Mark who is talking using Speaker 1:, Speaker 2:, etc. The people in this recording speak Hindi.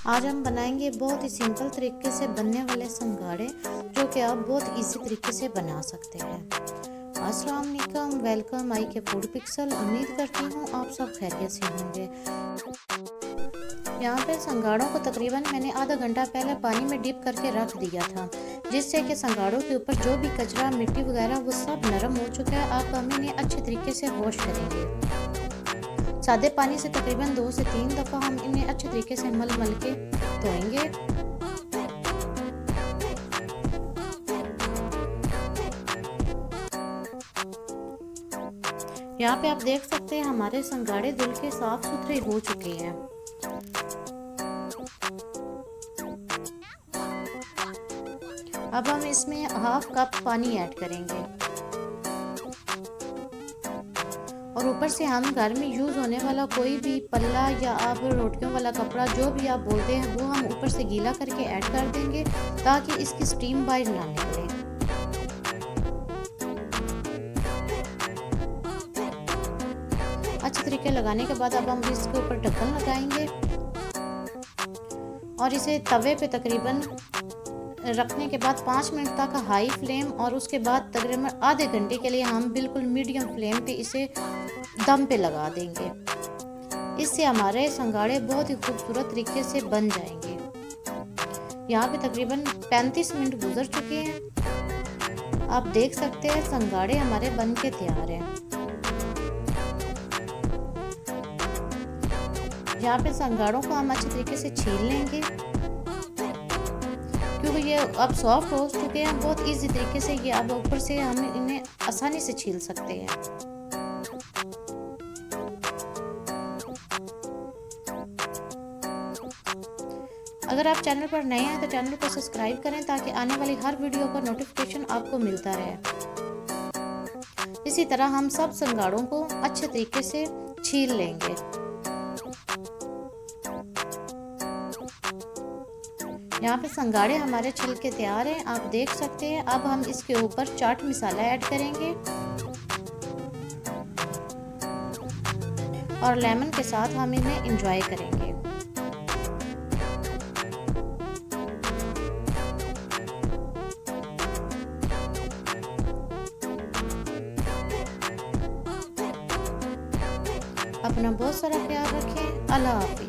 Speaker 1: आज हम बनाएंगे बहुत ही सिंपल तरीके से बनने वाले संघाड़े जो कि आप बहुत इजी तरीके से बना सकते हैं। अस्सलाम वालेकुम, वेलकम आई के फूड पिक्सल। उम्मीद करती हूँ आप सब खैरियत से होंगे। यहाँ पे संघाड़ों को तकरीबन मैंने आधा घंटा पहले पानी में डिप करके रख दिया था, जिससे कि संघाड़ों के ऊपर जो भी कचरा मिट्टी वगैरह वो सब नरम हो चुका है। अब हम इन्हें अच्छे तरीके से वॉश करेंगे। सादे पानी से तकरीबन 2 से 3 दफ़ा हम इन्हें अच्छे तरीके से मल के धोएंगे। यहाँ पे आप देख सकते हैं हमारे संघाड़े धुल के साफ सुथरे हो चुके हैं। अब हम इसमें हाफ कप पानी ऐड करेंगे और ऊपर से हम घर में यूज़ होने वाला कोई भी पल्ला या आप रोटियों वाला कपड़ा जो भी आप बोलते हैं वो हम ऊपर से गीला करके ऐड कर देंगे ताकि इसकी स्टीम बाहर ना निकले। अच्छे तरीके लगाने के बाद अब हम इसके ऊपर ढक्कन लगाएंगे और इसे तवे पे तकरीबन रखने के बाद 5 मिनट तक हाई फ्लेम और उसके बाद तकरीबन आधे घंटे के लिए हम बिल्कुल मीडियम फ्लेम पे इसे दम पे लगा देंगे। इससे हमारे संघाड़े बहुत ही खूबसूरत तरीके से बन जाएंगे। यहाँ पे तकरीबन 35 मिनट गुजर चुके हैं। आप देख सकते हैं संघाड़े हमारे बन के तैयार हैं। यहाँ पे संघाड़ों को हम अच्छे तरीके से छील लेंगे क्योंकि ये अब सॉफ्ट हो चुके हैं। बहुत इजी तरीके से ये अब ऊपर से हम इन्हें आसानी से छील सकते हैं। अगर आप चैनल पर नए हैं तो चैनल को सब्सक्राइब करें ताकि आने वाली हर वीडियो का नोटिफिकेशन आपको मिलता रहे। इसी तरह हम सब संघाड़ों को अच्छे तरीके से छील लेंगे। यहाँ पे संघाड़े हमारे छिल के तैयार हैं, आप देख सकते हैं। अब हम इसके ऊपर चाट मसाला ऐड करेंगे और लेमन के साथ हम इन्हें एंजॉय करेंगे। अपना बहुत सारा ख्याल रखें। अल्लाह हाफिज़।